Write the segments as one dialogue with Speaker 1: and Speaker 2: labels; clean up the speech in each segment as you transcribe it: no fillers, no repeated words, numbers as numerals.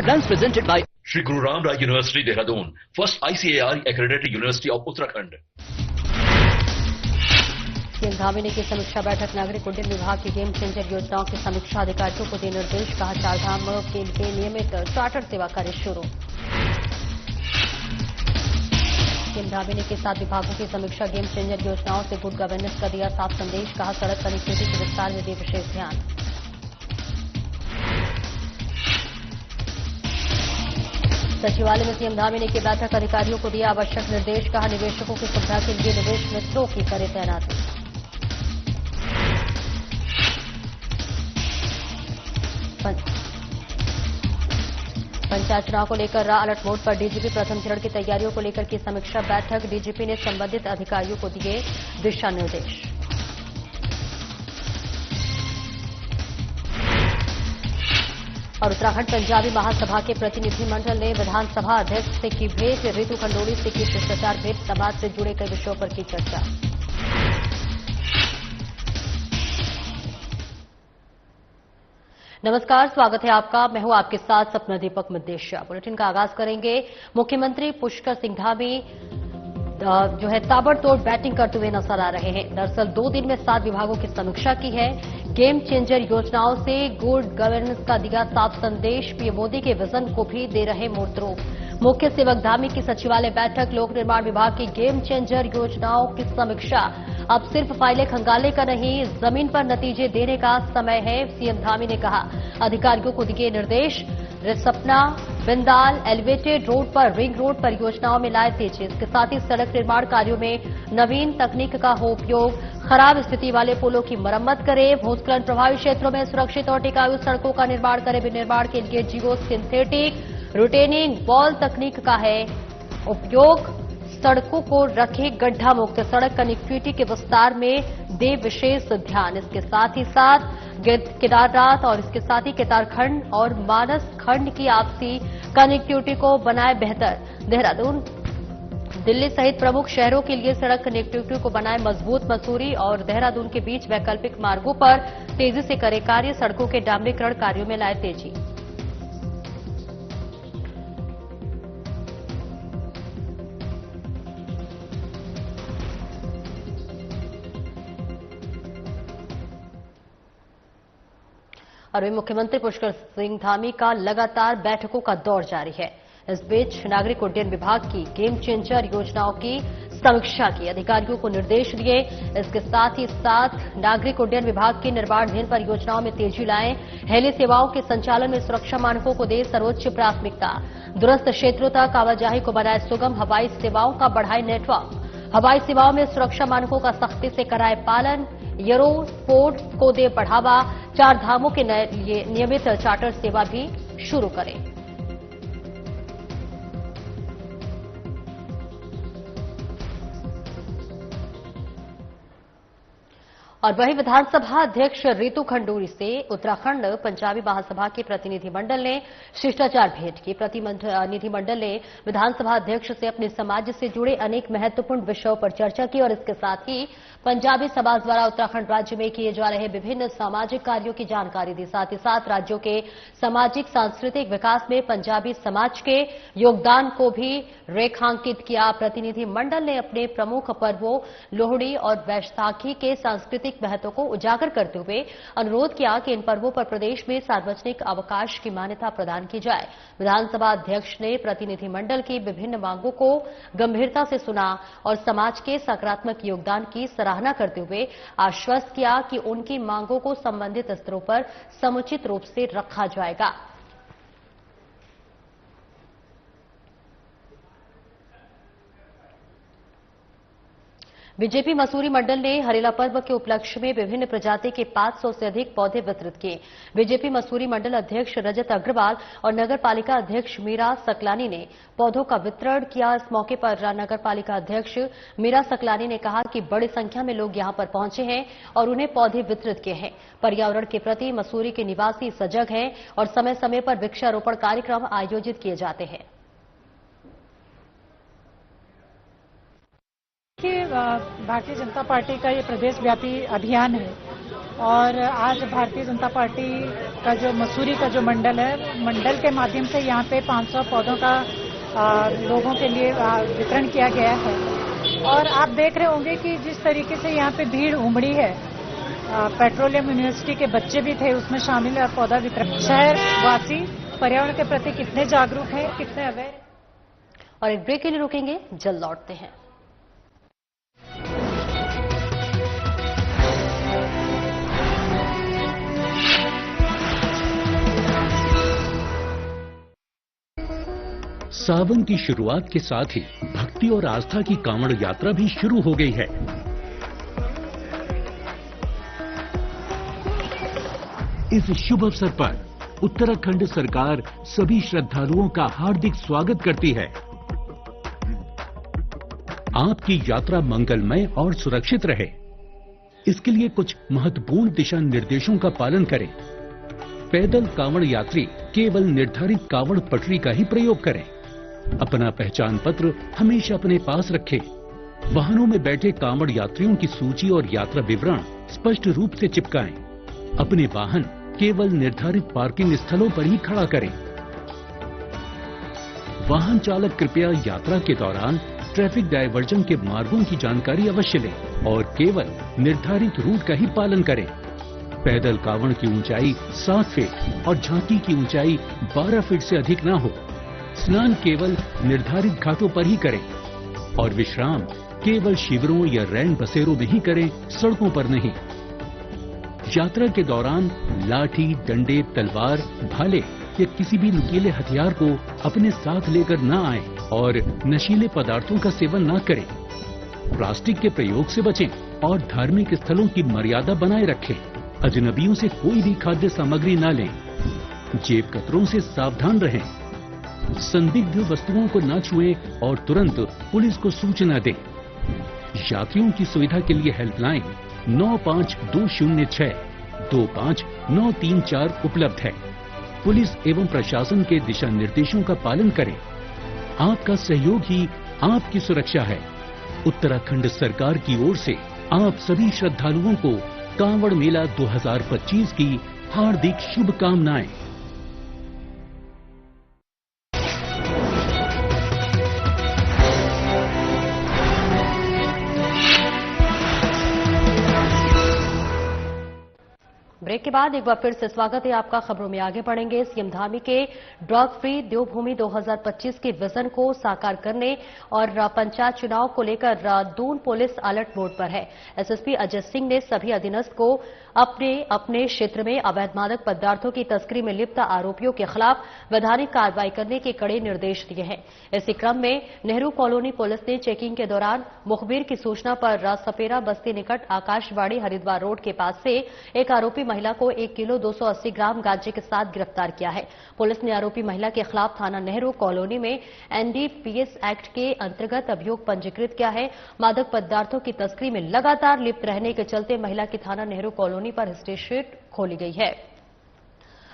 Speaker 1: Headlines presented by
Speaker 2: Shri Guru Ram Rai University, Dehradun, first ICAR accredited university of Uttarakhand.
Speaker 3: CM Dhami की समीक्षा बैठक नागरिक उड्डयन विभाग की गेम चेंजर योजनाओं की समीक्षा अधिकारियों को दे निर्देश, कहा चारधाम के लिए नियमित चार्टर सेवा कार्य शुरू। सीएम धामी के 7 विभागों की समीक्षा गेम चेंजर योजनाओं से गुड गवर्नेंस का दिया साफ संदेश, कहा सड़क कनेक्टिविटी के विस्तार में दे विशेष ध्यान। सचिवालय में सीएम धामी की बैठक, अधिकारियों को दिया आवश्यक निर्देश, कहा निवेशकों की सुविधा के लिए निवेश मित्रों की करे तैनाती। पंचायत चुनाव को लेकर अलर्ट मोड पर डीजीपी, प्रथम चरण की तैयारियों को लेकर की समीक्षा बैठक, डीजीपी ने संबंधित अधिकारियों को दिए दिशा निर्देश। और उत्तराखंड पंजाबी महासभा के प्रतिनिधिमंडल ने विधानसभा अध्यक्ष से की भेंट, रितु खंडोड़ी से की शिष्टाचार भेंट, समाज से जुड़े कई विषयों पर की चर्चा। नमस्कार, स्वागत है आपका। मैं हूं आपके साथ सपना दीपक मदेशिया। बुलेटिन का आगाज करेंगे। मुख्यमंत्री पुष्कर सिंह धामी जो है ताबड़तोड़ बैटिंग करते हुए नजर आ रहे हैं। दरअसल 2 दिन में 7 विभागों की समीक्षा की है। गेम चेंजर योजनाओं से गुड गवर्नेंस का दिया साफ संदेश, पीएम मोदी के विजन को भी दे रहे मूर्तरूप। मुख्य सेवक धामी की सचिवालय बैठक, लोक निर्माण विभाग की गेम चेंजर योजनाओं की समीक्षा। अब सिर्फ फाइलें खंगालने का नहीं, जमीन पर नतीजे देने का समय है, सीएम धामी ने कहा। अधिकारियों को दिए निर्देश, रिसपना, बिंदाल, एलिवेटेड रोड पर रिंग रोड परियोजनाओं में लाए तेजी। इसके साथ ही सड़क निर्माण कार्यों में नवीन तकनीक का हो उपयोग, खराब स्थिति वाले पुलों की मरम्मत करें, भूस्खलन प्रभावित क्षेत्रों में सुरक्षित और टिकाऊ सड़कों का निर्माण करें। निर्माण के लिए जियो सिंथेटिक रिटेनिंग वॉल तकनीक का है उपयोग, सड़कों को रखे गड्ढा मुक्त, सड़क कनेक्टिविटी के विस्तार में दे विशेष ध्यान। इसके साथ ही साथ केदारनाथ और इसके साथ ही केदारखंड और मानस खंड की आपसी कनेक्टिविटी को बनाए बेहतर। देहरादून, दिल्ली सहित प्रमुख शहरों के लिए सड़क कनेक्टिविटी को बनाए मजबूत। मसूरी और देहरादून के बीच वैकल्पिक मार्गों पर तेजी से करे कार्य, सड़कों के डामरीकरण कार्यों में लाए तेजी। और वही मुख्यमंत्री पुष्कर सिंह धामी का लगातार बैठकों का दौर जारी है। इस बीच नागरिक उड्डयन विभाग की गेम चेंजर योजनाओं की समीक्षा की, अधिकारियों को निर्देश दिए। इसके साथ ही साथ नागरिक उड्डयन विभाग की निर्माणाधीन परियोजनाओं में तेजी लाएं, हेली सेवाओं के संचालन में सुरक्षा मानकों को दे सर्वोच्च प्राथमिकता, दूरस्थ क्षेत्रों तक आवाजाही को बनाए सुगम, हवाई सेवाओं का बढ़ाए नेटवर्क, हवाई सेवाओं में सुरक्षा मानकों का सख्ती से कराए पालन, एरो स्पोर्ट्स को दे बढ़ावा, 4 धामों के लिए नियमित चार्टर सेवा भी शुरू करें। और वही विधानसभा अध्यक्ष रितु खंडूरी से उत्तराखंड पंजाबी महासभा के प्रतिनिधिमंडल ने शिष्टाचार भेंट की। प्रतिनिधिमंडल ने विधानसभा अध्यक्ष से अपने समाज से जुड़े अनेक महत्वपूर्ण विषयों पर चर्चा की और इसके साथ ही पंजाबी समाज द्वारा उत्तराखंड राज्य में किए जा रहे विभिन्न सामाजिक कार्यों की जानकारी दी। साथ ही साथ राज्यों के सामाजिक सांस्कृतिक विकास में पंजाबी समाज के योगदान को भी रेखांकित किया। प्रतिनिधिमंडल ने अपने प्रमुख पर्वों लोहड़ी और वैशाखी के सांस्कृतिक महत्व को उजागर करते हुए अनुरोध किया कि इन पर्वों पर प्रदेश में सार्वजनिक अवकाश की मान्यता प्रदान की जाए। विधानसभा अध्यक्ष ने प्रतिनिधिमंडल की विभिन्न मांगों को गंभीरता से सुना और समाज के सकारात्मक योगदान की सराहना करते हुए आश्वस्त किया कि उनकी मांगों को संबंधित स्तरों पर समुचित रूप से रखा जाएगा। बीजेपी मसूरी मंडल ने हरेला पर्व के उपलक्ष्य में विभिन्न प्रजाति के 500 से अधिक पौधे वितरित किए। बीजेपी मसूरी मंडल अध्यक्ष रजत अग्रवाल और नगर पालिका अध्यक्ष मीरा सकलानी ने पौधों का वितरण किया। इस मौके पर नगर पालिका अध्यक्ष मीरा सकलानी ने कहा कि बड़ी संख्या में लोग यहां पर पहुंचे हैं और उन्हें पौधे वितरित किए हैं। पर्यावरण के प्रति मसूरी के निवासी सजग हैं और समय समय पर वृक्षारोपण कार्यक्रम आयोजित किए जाते हैं।
Speaker 4: भारतीय जनता पार्टी का ये प्रदेश व्यापी अभियान है और आज भारतीय जनता पार्टी का जो मसूरी का जो मंडल है, मंडल के माध्यम से यहाँ पे 500 पौधों का लोगों के लिए वितरण किया गया है। और आप देख रहे होंगे कि जिस तरीके से यहाँ पे भीड़ उमड़ी है, पेट्रोलियम यूनिवर्सिटी के बच्चे भी थे उसमें शामिल और पौधा वितरण। शहर वासी पर्यावरण के प्रति कितने जागरूक हैं, कितने अवेयर।
Speaker 3: और एक ब्रेक के लिए रुकेंगे, जल्द लौटते हैं।
Speaker 1: सावन की शुरुआत के साथ ही भक्ति और आस्था की कांवड़ यात्रा भी शुरू हो गई है। इस शुभ अवसर पर उत्तराखंड सरकार सभी श्रद्धालुओं का हार्दिक स्वागत करती है। आपकी यात्रा मंगलमय और सुरक्षित रहे, इसके लिए कुछ महत्वपूर्ण दिशा निर्देशों का पालन करें। पैदल कांवड़ यात्री केवल निर्धारित कांवड़ पटरी का ही प्रयोग करें। अपना पहचान पत्र हमेशा अपने पास रखें। वाहनों में बैठे कांवड़ यात्रियों की सूची और यात्रा विवरण स्पष्ट रूप से चिपकाएं। अपने वाहन केवल निर्धारित पार्किंग स्थलों पर ही खड़ा करें। वाहन चालक कृपया यात्रा के दौरान ट्रैफिक डायवर्जन के मार्गों की जानकारी अवश्य लें और केवल निर्धारित रूट का ही पालन करें। पैदल कांवड़ की ऊंचाई 7 फीट और झांकी की ऊंचाई 12 फीट से अधिक न हो। स्नान केवल निर्धारित घाटों पर ही करें और विश्राम केवल शिविरों या रैन बसेरों में ही करें, सड़कों पर नहीं। यात्रा के दौरान लाठी, डंडे, तलवार, भाले या किसी भी नुकीले हथियार को अपने साथ लेकर न आएं और नशीले पदार्थों का सेवन न करें। प्लास्टिक के प्रयोग से बचें और धार्मिक स्थलों की मर्यादा बनाए रखें। अजनबियों से कोई भी खाद्य सामग्री न लें। जेब कतरों से सावधान रहें। संदिग्ध वस्तुओं को न छुएं और तुरंत पुलिस को सूचना दें। यात्रियों की सुविधा के लिए हेल्पलाइन 95-206 25-934 उपलब्ध है। पुलिस एवं प्रशासन के दिशा निर्देशों का पालन करें। आपका सहयोग ही आपकी सुरक्षा है। उत्तराखंड सरकार की ओर से आप सभी श्रद्धालुओं को कांवड़ मेला 2025 की हार्दिक शुभकामनाएं।
Speaker 3: ब्रेक के बाद एक बार फिर से स्वागत है आपका। खबरों में आगे बढ़ेंगे। सीएम धामी के ड्रग फ्री देवभूमि 2025 के विजन को साकार करने और पंचायत चुनाव को लेकर दून पुलिस अलर्ट मोड पर है। एसएसपी अजय सिंह ने सभी अधीनस्थ को अपने अपने क्षेत्र में अवैध मादक पदार्थों की तस्करी में लिप्त आरोपियों के खिलाफ वैधानिक कार्रवाई करने के कड़े निर्देश दिए हैं। इसी क्रम में नेहरू कॉलोनी पुलिस ने चेकिंग के दौरान मुखबिर की सूचना पर सपेरा बस्ती निकट आकाशवाणी हरिद्वार रोड के पास से एक आरोपी महिला को 1 किलो 280 ग्राम गांजे के साथ गिरफ्तार किया है। पुलिस ने आरोपी महिला के खिलाफ थाना नेहरू कॉलोनी में एनडीपीएस एक्ट के अंतर्गत अभियोग पंजीकृत किया है। मादक पदार्थों की तस्करी में लगातार लिप्त रहने के चलते महिला की थाना नेहरू कॉलोनी पर हिस्ट्रीशीट खोली गई है।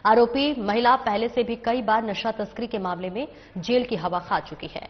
Speaker 3: आरोपी महिला पहले से भी कई बार नशा तस्करी के मामले में जेल की हवा खा चुकी है।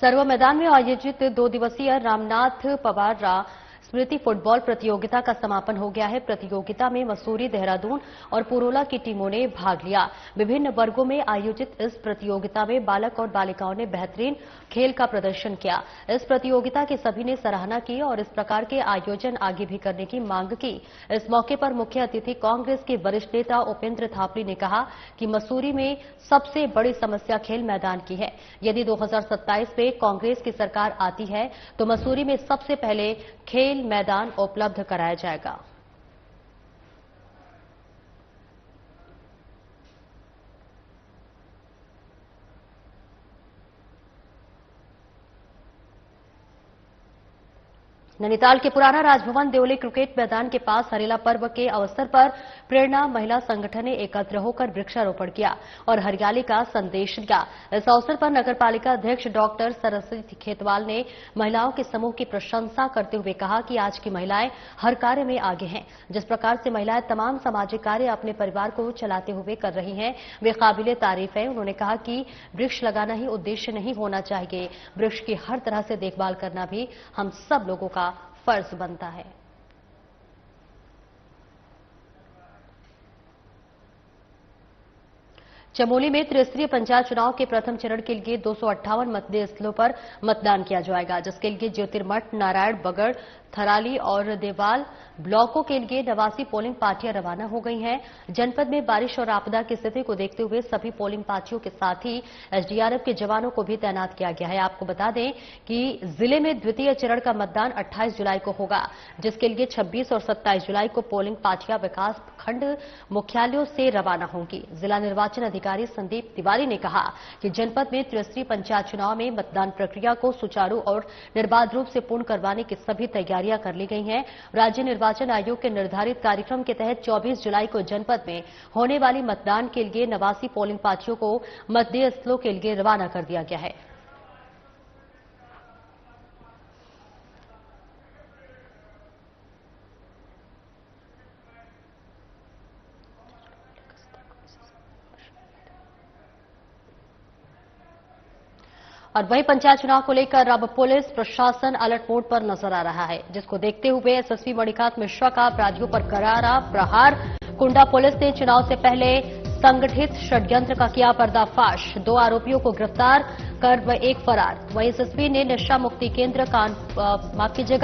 Speaker 3: सर्व मैदान में आयोजित 2 दिवसीय रामनाथ पवार स्मृति फुटबॉल प्रतियोगिता का समापन हो गया है। प्रतियोगिता में मसूरी, देहरादून और पुरोला की टीमों ने भाग लिया। विभिन्न वर्गों में आयोजित इस प्रतियोगिता में बालक और बालिकाओं ने बेहतरीन खेल का प्रदर्शन किया। इस प्रतियोगिता की सभी ने सराहना की और इस प्रकार के आयोजन आगे भी करने की मांग की। इस मौके पर मुख्य अतिथि कांग्रेस के वरिष्ठ नेता उपेंद्र थापड़ी ने कहा कि मसूरी में सबसे बड़ी समस्या खेल मैदान की है। यदि 2027 में कांग्रेस की सरकार आती है तो मसूरी में सबसे पहले खेल मैदान उपलब्ध कराया जाएगा। नैनीताल के पुराना राजभवन देवली क्रिकेट मैदान के पास हरेला पर्व के अवसर पर प्रेरणा महिला संगठन ने एकत्र होकर वृक्षारोपण किया और हरियाली का संदेश दिया। इस अवसर पर नगरपालिका अध्यक्ष डॉक्टर सरस्वती खेतवाल ने महिलाओं के समूह की प्रशंसा करते हुए कहा कि आज की महिलाएं हर कार्य में आगे हैं। जिस प्रकार से महिलाएं तमाम सामाजिक कार्य अपने परिवार को चलाते हुए कर रही हैं, वे काबिले तारीफ है। उन्होंने कहा कि वृक्ष लगाना ही उद्देश्य नहीं होना चाहिए, वृक्ष की हर तरह से देखभाल करना भी हम सब लोगों का फर्ज बनता है। चमोली में त्रिस्तरीय पंचायत चुनाव के प्रथम चरण के लिए 258 मतदेय स्थलों पर मतदान किया जाएगा, जिसके लिए ज्योतिर्मठ, नारायण, बगड़, थराली और देवाल ब्लॉकों के लिए 89 पोलिंग पार्टियां रवाना हो गई हैं। जनपद में बारिश और आपदा की स्थिति को देखते हुए सभी पोलिंग पार्टियों के साथ ही एसडीआरएफ के जवानों को भी तैनात किया गया है। आपको बता दें कि जिले में द्वितीय चरण का मतदान 28 जुलाई को होगा, जिसके लिए 26 और 27 जुलाई को पोलिंग पार्टियां विकास खंड मुख्यालयों से रवाना होंगी। जिला निर्वाचन अधिकारी संदीप तिवारी ने कहा कि जनपद में त्रिस्तरीय पंचायत चुनाव में मतदान प्रक्रिया को सुचारू और निर्बाध रूप से पूर्ण करवाने की सभी तैयारियां कर ली गई हैं। राज्य निर्वाचन आयोग के निर्धारित कार्यक्रम के तहत 24 जुलाई को जनपद में होने वाली मतदान के लिए 89 पोलिंग पार्टियों को मतदेय स्थलों के लिए रवाना कर दिया गया है। और वहीं पंचायत चुनाव को लेकर अब पुलिस प्रशासन अलर्ट मोड पर नजर आ रहा है, जिसको देखते हुए एसएसपी मणिकांत मिश्रा का अपराधियों पर करारा प्रहार। कुंडा पुलिस ने चुनाव से पहले संगठित षड्यंत्र का किया पर्दाफाश, 2 आरोपियों को गिरफ्तार कर एक फरार। वहीं एसएसपी ने नशा मुक्ति केंद्र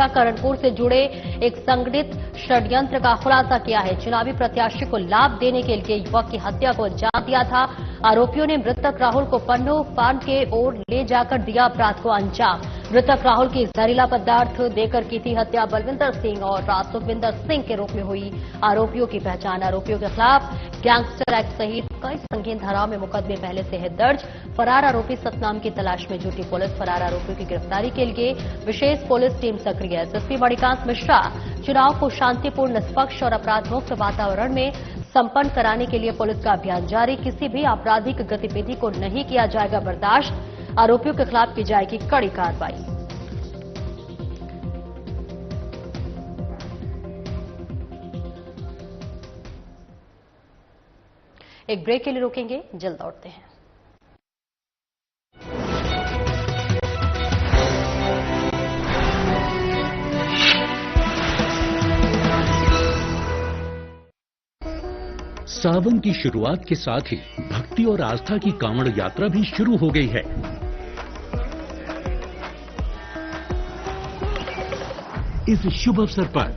Speaker 3: करणपुर से जुड़े एक संगठित षड्यंत्र का खुलासा किया है। चुनावी प्रत्याशी को लाभ देने के लिए युवक की हत्या को अंजाम दिया था। आरोपियों ने मृतक राहुल को पन्नू फार्म के ओर ले जाकर दिया अपराध को अंजाम। मृतक राहुल की जहरीला पदार्थ देकर की थी हत्या। बलविंदर सिंह और सुखविंदर सिंह के रूप में हुई आरोपियों की पहचान। आरोपियों के खिलाफ गैंगस्टर एक्ट सहित कई संगीन धाराओं में मुकदमे पहले से है दर्ज। फरार आरोपी सतनाम की तलाश में जुटी पुलिस। फरार आरोपियों की गिरफ्तारी के लिए विशेष पुलिस टीम सक्रिय है। एसएसपी मणिकांत मिश्रा, चुनाव को शांतिपूर्ण, निष्पक्ष और अपराध मुक्त वातावरण में संपन्न कराने के लिए पुलिस का अभियान जारी। किसी भी आपराधिक गतिविधि को नहीं किया जाएगा बर्दाश्त। आरोपियों के खिलाफ की जाएगी कड़ी कार्रवाई। एक ब्रेक के लिए रोकेंगे, जल्द लौटते हैं।
Speaker 1: सावन की शुरुआत के साथ ही भक्ति और आस्था की कांवड़ यात्रा भी शुरू हो गई है। इस शुभ अवसर पर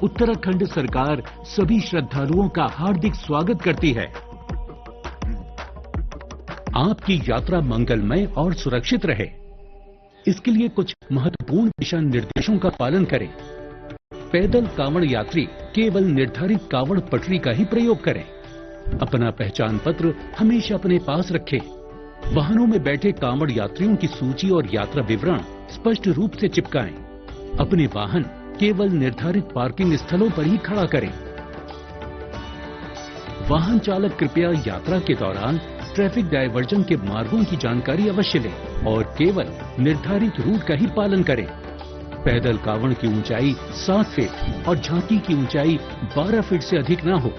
Speaker 1: उत्तराखंड सरकार सभी श्रद्धालुओं का हार्दिक स्वागत करती है। आपकी यात्रा मंगलमय और सुरक्षित रहे, इसके लिए कुछ महत्वपूर्ण दिशा निर्देशों का पालन करें। पैदल कांवड़ यात्री केवल निर्धारित कांवड़ पटरी का ही प्रयोग करें। अपना पहचान पत्र हमेशा अपने पास रखें। वाहनों में बैठे कांवड़ यात्रियों की सूची और यात्रा विवरण स्पष्ट रूप से चिपकाएं। अपने वाहन केवल निर्धारित पार्किंग स्थलों पर ही खड़ा करें। वाहन चालक कृपया यात्रा के दौरान ट्रैफिक डायवर्जन के मार्गों की जानकारी अवश्य लें और केवल निर्धारित रूट का ही पालन करें। पैदल कांवड़ की ऊंचाई 7 फीट और झांकी की ऊंचाई 12 फीट से अधिक न हो।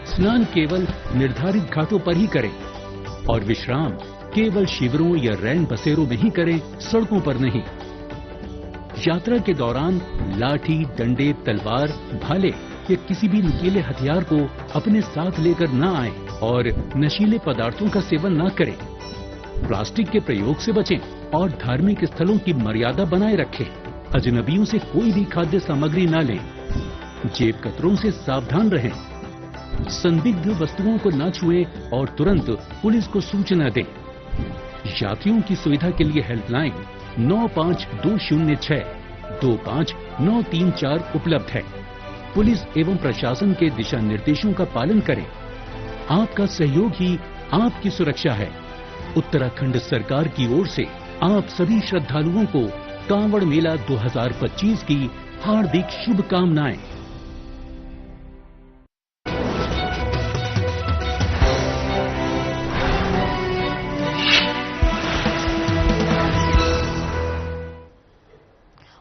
Speaker 1: स्नान केवल निर्धारित घाटों पर ही करें और विश्राम केवल शिविरों या रैन बसेरों में ही करें, सड़कों पर नहीं। यात्रा के दौरान लाठी, डंडे, तलवार, भाले या किसी भी नुकीले हथियार को अपने साथ लेकर न आएं और नशीले पदार्थों का सेवन न करें। प्लास्टिक के प्रयोग से बचें और धार्मिक स्थलों की मर्यादा बनाए रखें। अजनबियों से कोई भी खाद्य सामग्री न लें। जेब कतरों से सावधान रहें। संदिग्ध वस्तुओं को न छुएं और तुरंत पुलिस को सूचना दें। यात्रियों की सुविधा के लिए हेल्पलाइन 95-206 25-934 उपलब्ध है। पुलिस एवं प्रशासन के दिशा निर्देशों का पालन करें। आपका सहयोग ही आपकी सुरक्षा है। उत्तराखंड सरकार की ओर से आप सभी श्रद्धालुओं को कांवड़ मेला 2025 की हार्दिक शुभकामनाएं।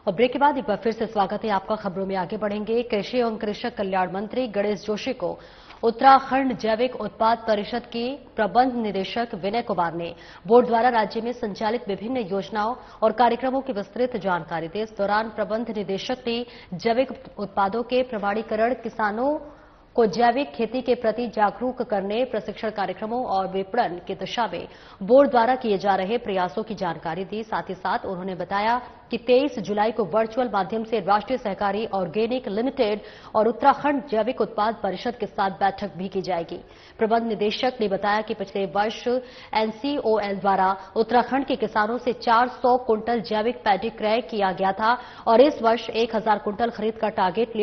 Speaker 3: और ब्रेक के बाद एक बार फिर से स्वागत है आपका। खबरों में आगे बढ़ेंगे। कृषि एवं कृषक कल्याण मंत्री गणेश जोशी को उत्तराखंड जैविक उत्पाद परिषद के प्रबंध निदेशक विनय कुमार ने बोर्ड द्वारा राज्य में संचालित विभिन्न योजनाओं और कार्यक्रमों की विस्तृत जानकारी दी। इस दौरान प्रबंध निदेशक ने जैविक उत्पादों के प्रमाणीकरण, किसानों को जैविक खेती के प्रति जागरूक करने, प्रशिक्षण कार्यक्रमों और विपणन की दिशा में बोर्ड द्वारा किए जा रहे प्रयासों की जानकारी दी। साथ ही साथ उन्होंने बताया कि 23 जुलाई को वर्चुअल माध्यम से राष्ट्रीय सहकारी ऑर्गेनिक लिमिटेड और उत्तराखंड जैविक उत्पाद परिषद के साथ बैठक भी की जाएगी। प्रबंध निदेशक ने बताया कि पिछले वर्ष एनसीओएल द्वारा उत्तराखंड के किसानों से 400 कुंटल जैविक पैडी क्रय किया गया था और इस वर्ष 1000 कुंटल खरीद का टारगेट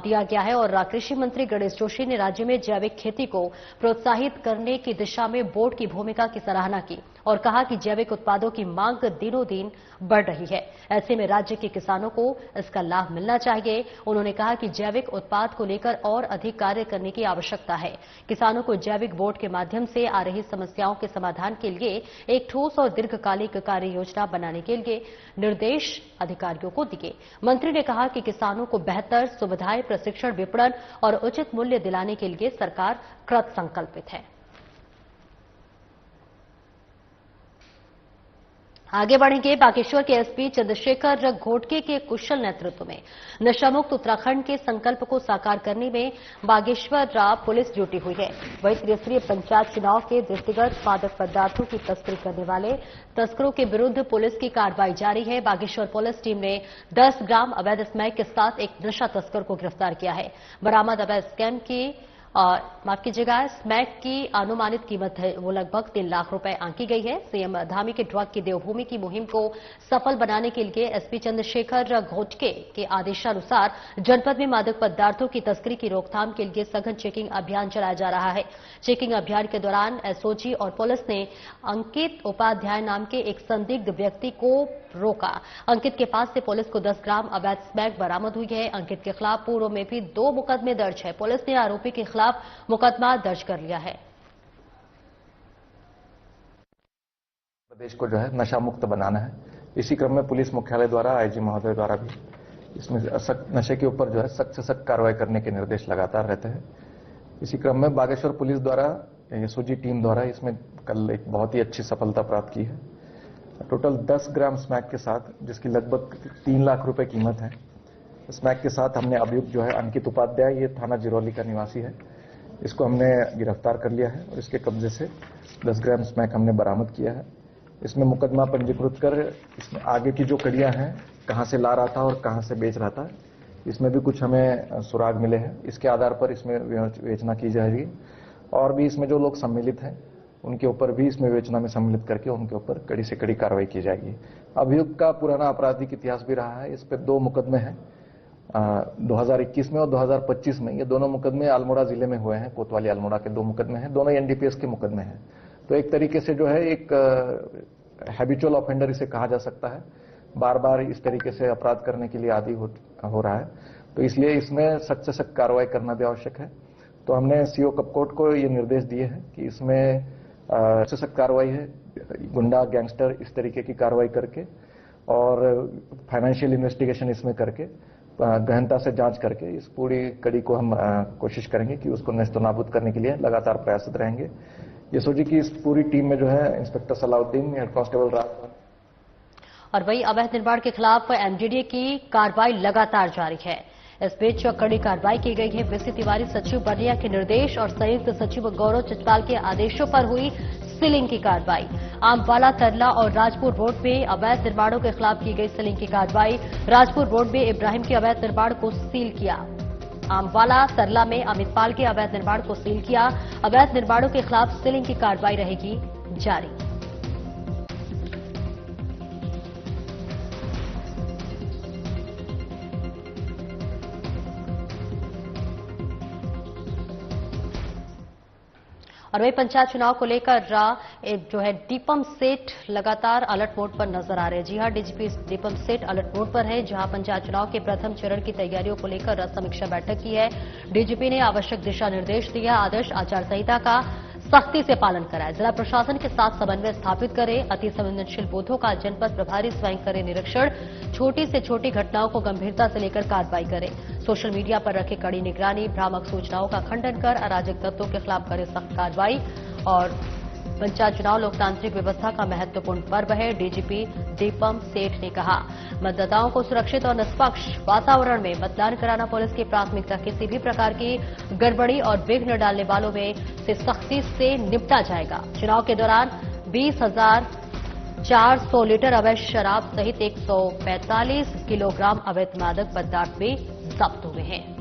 Speaker 3: दिया गया है। और कृषि मंत्री गणेश जोशी ने राज्य में जैविक खेती को प्रोत्साहित करने की दिशा में बोर्ड की भूमिका की सराहना की और कहा कि जैविक उत्पादों की मांग दिनों दिन बढ़ रही है। ऐसे में राज्य के किसानों को इसका लाभ मिलना चाहिए। उन्होंने कहा कि जैविक उत्पाद को लेकर और अधिक कार्य करने की आवश्यकता है। किसानों को जैविक बोर्ड के माध्यम से आ रही समस्याओं के समाधान के लिए एक ठोस और दीर्घकालिक कार्य योजना बनाने के लिए निर्देश अधिकारियों को दिए। मंत्री ने कहा कि किसानों को बेहतर सुविधाएं, प्रशिक्षण, विपणन और उचित मूल्य दिलाने के लिए सरकार कृत संकल्पित है। आगे बढ़ेंगे। बागेश्वर के एसपी चंद्रशेखर घोटके के कुशल नेतृत्व में नशामुक्त उत्तराखंड के संकल्प को साकार करने में बागेश्वर पुलिस जुटी हुई है। वहीं त्रिस्तरीय पंचायत चुनाव के दृष्टिगत मादक पदार्थों की तस्करी करने वाले तस्करों के विरुद्ध पुलिस की कार्रवाई जारी है। बागेश्वर पुलिस टीम ने 10 ग्राम अवैध स्मैक के साथ एक नशा तस्कर को गिरफ्तार किया है। बरामद अवैध स्कैम की माफ कीजिएगा, स्मैक की अनुमानित कीमत है वो लगभग 3 लाख रुपए आंकी गई है। सीएम धामी के ड्रग की देवभूमि की मुहिम को सफल बनाने के लिए एसपी चंद्रशेखर घोटके के आदेशानुसार जनपद में मादक पदार्थों की तस्करी की रोकथाम के लिए सघन चेकिंग अभियान चलाया जा रहा है। चेकिंग अभियान के दौरान एसओजी और पुलिस ने अंकित उपाध्याय नाम के एक संदिग्ध व्यक्ति को रोका। अंकित के पास से पुलिस को 10 ग्राम अवैध स्मैक बरामद हुई है। अंकित के खिलाफ पूर्व में भी 2 मुकदमे दर्ज है। पुलिस ने आरोपी के खिलाफ मुकदमा दर्ज कर लिया है।
Speaker 5: प्रदेश को जो है नशा मुक्त बनाना है। इसी क्रम में पुलिस मुख्यालय द्वारा आईजी महोदय द्वारा भी इसमें नशे के ऊपर जो है सख्त से सख्त कार्रवाई करने के निर्देश लगातार रहते हैं। इसी क्रम में बागेश्वर पुलिस द्वारा एसओजी टीम द्वारा इसमें कल एक बहुत ही अच्छी सफलता प्राप्त की है। टोटल 10 ग्राम स्मैक के साथ, जिसकी लगभग 3 लाख रुपए कीमत है, स्मैक के साथ हमने अभियुक्त जो है अंकित उपाध्याय, ये थाना जिरौली का निवासी है, इसको हमने गिरफ्तार कर लिया है और इसके कब्जे से 10 ग्राम स्मैक हमने बरामद किया है। इसमें मुकदमा पंजीकृत कर इसमें आगे की जो कड़ियां हैं, कहां से ला रहा था और कहां से बेच रहा था, इसमें भी कुछ हमें सुराग मिले हैं। इसके आधार पर इसमें विवेचना की जाएगी और भी इसमें जो लोग सम्मिलित हैं उनके ऊपर भी इसमें विवेचना में सम्मिलित करके उनके ऊपर कड़ी से कड़ी कार्रवाई की जाएगी। अभियुक्त का पुराना आपराधिक इतिहास भी रहा है। इस पर 2 मुकदमे हैं 2021 में और 2025 में। ये दोनों मुकदमे अल्मोड़ा जिले में हुए हैं। कोतवाली अल्मोड़ा के 2 मुकदमे हैं, दोनों एनडीपीएस के मुकदमे हैं। तो एक तरीके से जो है एक हैबिचुअल ऑफेंडर इसे कहा जा सकता है, बार बार इस तरीके से अपराध करने के लिए आदी हो रहा है। तो इसलिए इसमें सख्त से सख्त कार्रवाई करना भी आवश्यक है। तो हमने सीओ कपकोट को ये निर्देश दिए हैं कि इसमें सख्त कार्रवाई है, गुंडा गैंगस्टर इस तरीके की कार्रवाई करके और फाइनेंशियल इन्वेस्टिगेशन इसमें करके गहनता से जांच करके इस पूरी कड़ी को हम कोशिश करेंगे कि उसको नेस्तनाबूद करने के लिए लगातार प्रयासरत रहेंगे। एसओजी की इस पूरी टीम में जो है इंस्पेक्टर सलाउद्दीन, हेड कांस्टेबल राज।
Speaker 3: और वही अवैध निर्माण के खिलाफ एमडीडीए की कार्रवाई लगातार जारी है। इस बीच कड़ी कार्रवाई की गई है। बीसी तिवारी सचिव बनिया के निर्देश और संयुक्त सचिव गौरव चिटपाल के आदेशों पर हुई सीलिंग की कार्रवाई। आमवाला, तरला और राजपुर रोड में अवैध निर्माणों के खिलाफ की गई सीलिंग की कार्रवाई। राजपुर रोड में इब्राहिम के अवैध निर्माण को सील किया। आमवाला, तरला में अमित पाल के अवैध निर्माण को सील किया। अवैध निर्माणों के खिलाफ सीलिंग की कार्रवाई रहेगी जारी। और वही पंचायत चुनाव को लेकर जो है दीपम सेठ लगातार अलर्ट मोड पर नजर आ रहे हैं। जी हां, डीजीपी दीपम सेठ अलर्ट मोड पर है, जहां पंचायत चुनाव के प्रथम चरण की तैयारियों को लेकर समीक्षा बैठक की है। डीजीपी ने आवश्यक दिशा निर्देश दिया, आदर्श आचार संहिता का सख्ती से पालन कराए, जिला प्रशासन के साथ समन्वय स्थापित करें, अति संवेदनशील बूथों का जनपद प्रभारी स्वयं करे निरीक्षण, छोटी से छोटी घटनाओं को गंभीरता से लेकर कार्रवाई करें, सोशल मीडिया पर रखे कड़ी निगरानी, भ्रामक सूचनाओं का खंडन कर अराजक तत्वों के खिलाफ करे सख्त कार्रवाई। और पंचायत चुनाव लोकतांत्रिक व्यवस्था का महत्वपूर्ण पर्व है, डीजीपी दीपम सेठ ने कहा। मतदाताओं को सुरक्षित और निष्पक्ष वातावरण में मतदान कराना पुलिस की प्राथमिकता, किसी भी प्रकार की गड़बड़ी और विघ्न डालने वालों में से सख्ती से निपटा जाएगा। चुनाव के दौरान 20,400 लीटर अवैध शराब सहित 145 किलोग्राम अवैध मादक पदार्थ भी जब्त हुए हैं।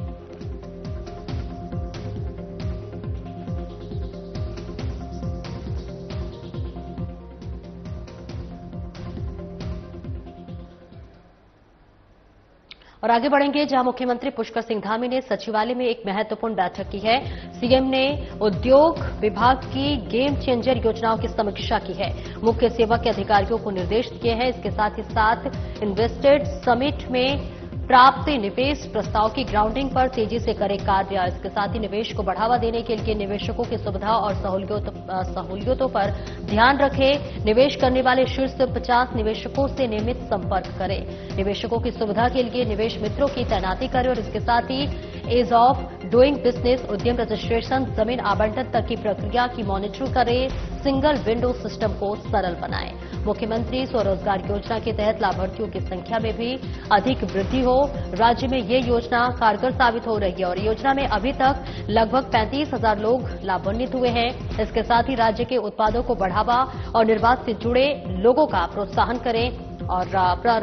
Speaker 3: और आगे बढ़ेंगे, जहां मुख्यमंत्री पुष्कर सिंह धामी ने सचिवालय में एक महत्वपूर्ण बैठक की है। सीएम ने उद्योग विभाग की गेम चेंजर योजनाओं की समीक्षा की है, मुख्य सेवा के अधिकारियों को निर्देश दिए हैं। इसके साथ ही साथ इन्वेस्टर्स समिट में प्राप्त निवेश प्रस्ताव की ग्राउंडिंग पर तेजी से करे कार्य। इसके साथ ही निवेश को बढ़ावा देने के लिए निवेशकों की सुविधा और सहूलियतों पर ध्यान रखें, निवेश करने वाले शीर्ष 50 निवेशकों से नियमित संपर्क करें, निवेशकों की सुविधा के लिए निवेश मित्रों की तैनाती करें और इसके साथ ही एज ऑफ डूइंग बिजनेस, उद्यम रजिस्ट्रेशन, जमीन आवंटन तक की प्रक्रिया की मॉनिटरिंग करें, सिंगल विंडो सिस्टम को सरल बनाएं। मुख्यमंत्री स्वरोजगार योजना के तहत लाभार्थियों की संख्या में भी अधिक वृद्धि हो, राज्य में ये योजना कारगर साबित हो रही है और योजना में अभी तक लगभग 35,000 लोग लाभान्वित हुए हैं। इसके साथ ही राज्य के उत्पादों को बढ़ावा और निर्यात से जुड़े लोगों का प्रोत्साहन करें और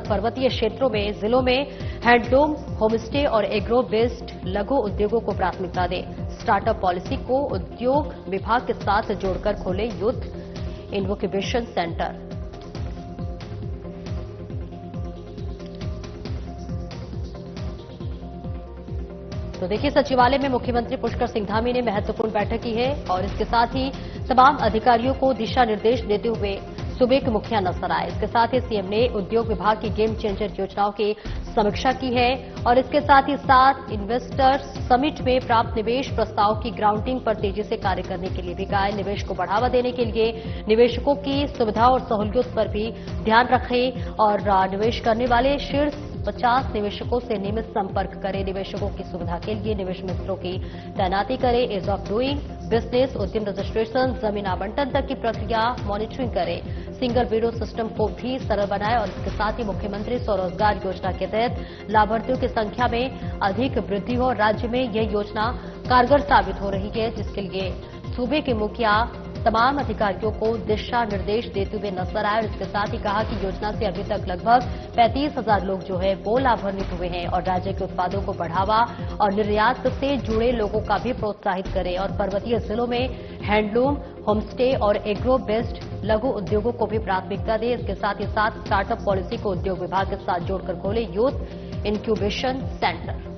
Speaker 3: पर्वतीय क्षेत्रों में जिलों में हैंडलूम, होमस्टे और एग्रो बेस्ड लघु उद्योगों को प्राथमिकता दें। स्टार्टअप पॉलिसी को उद्योग विभाग के साथ जोड़कर खोले यूथ इन्क्यूबेशन सेंटर। तो देखिए, सचिवालय में मुख्यमंत्री पुष्कर सिंह धामी ने महत्वपूर्ण बैठक की है और इसके साथ ही तमाम अधिकारियों को दिशा निर्देश देते हुए सूबे के मुखिया नजर आए। इसके साथ ही सीएम ने उद्योग विभाग की गेम चेंजर योजनाओं की समीक्षा की है और इसके साथ ही साथ इन्वेस्टर्स समिट में प्राप्त निवेश प्रस्ताव की ग्राउंडिंग पर तेजी से कार्य करने के लिए भी कहा है। निवेश को बढ़ावा देने के लिए निवेशकों की सुविधा और सहूलियत पर भी ध्यान रखें और निवेश करने वाले शीर्ष 50 निवेशकों से नियमित संपर्क करें, निवेशकों की सुविधा के लिए निवेश मित्रों की तैनाती करें, एज ऑफ डूइंग बिजनेस, उद्यम रजिस्ट्रेशन, जमीन आवंटन तक की प्रक्रिया मॉनिटरिंग करें, सिंगल विंडो सिस्टम को भी सरल बनाएं और इसके साथ ही मुख्यमंत्री स्वरोजगार योजना के तहत लाभार्थियों की संख्या में अधिक वृद्धि हो। राज्य में यह योजना कारगर साबित हो रही है, जिसके लिए सूबे के मुखिया तमाम अधिकारियों को दिशा निर्देश देते हुए नजर आए और इसके साथ ही कहा कि योजना से अभी तक लगभग 35,000 लोग जो है वो लाभान्वित हुए हैं और राज्य के उत्पादों को बढ़ावा और निर्यात से जुड़े लोगों का भी प्रोत्साहित करें और पर्वतीय जिलों में हैंडलूम, होमस्टे और एग्रो बेस्ड लघु उद्योगों को भी प्राथमिकता दें। इसके साथ ही साथ स्टार्टअप पॉलिसी को उद्योग विभाग के साथ जोड़कर खोले यूथ इन्क्यूबेशन सेंटर।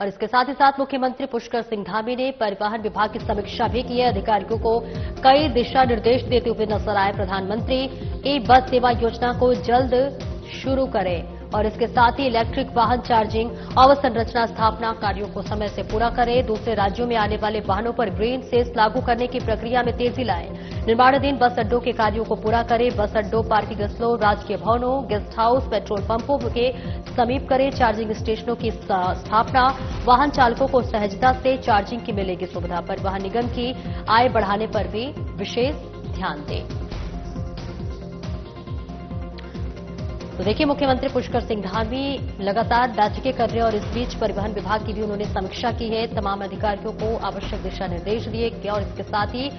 Speaker 3: और इसके साथ ही साथ मुख्यमंत्री पुष्कर सिंह धामी ने परिवहन विभाग की समीक्षा भी की है, अधिकारियों को कई दिशा निर्देश देते हुए नजर आए। प्रधानमंत्री ई बस सेवा योजना को जल्द शुरू करें और इसके साथ ही इलेक्ट्रिक वाहन चार्जिंग अवसंरचना स्थापना कार्यों को समय से पूरा करें। दूसरे राज्यों में आने वाले वाहनों पर ग्रीन सेस लागू करने की प्रक्रिया में तेजी लाएं। निर्माणाधीन बस अड्डों के कार्यों को पूरा करें। बस अड्डों, पार्किंग स्थलों, राजकीय भवनों, गेस्ट हाउस, पेट्रोल पंपों के समीप करें चार्जिंग स्टेशनों की स्थापना। वाहन चालकों को सहजता से चार्जिंग की मिलेगी सुविधा। परिवहन निगम की आय बढ़ाने पर भी विशेष ध्यान दें। तो देखिए, मुख्यमंत्री पुष्कर सिंह धामी लगातार बैठकें कर रहे हैं और इस बीच परिवहन विभाग की भी उन्होंने समीक्षा की है। तमाम अधिकारियों को आवश्यक दिशा निर्देश दिए गए और इसके साथ ही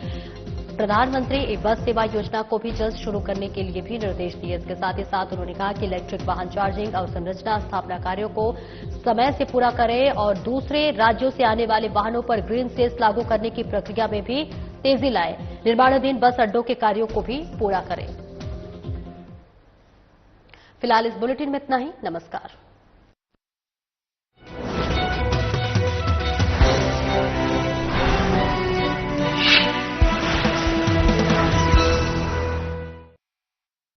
Speaker 3: प्रधानमंत्री ई बस सेवा योजना को भी जल्द शुरू करने के लिए भी निर्देश दिए। इसके साथ ही साथ उन्होंने कहा कि इलेक्ट्रिक वाहन चार्जिंग अवसंरचना स्थापना कार्यों को समय से पूरा करें और दूसरे राज्यों से आने वाले वाहनों पर ग्रीन सेस लागू करने की प्रक्रिया में भी तेजी लाए। निर्माणाधीन बस अड्डों के कार्यों को भी पूरा करें। फिलहाल इस बुलेटिन में इतना ही। नमस्कार।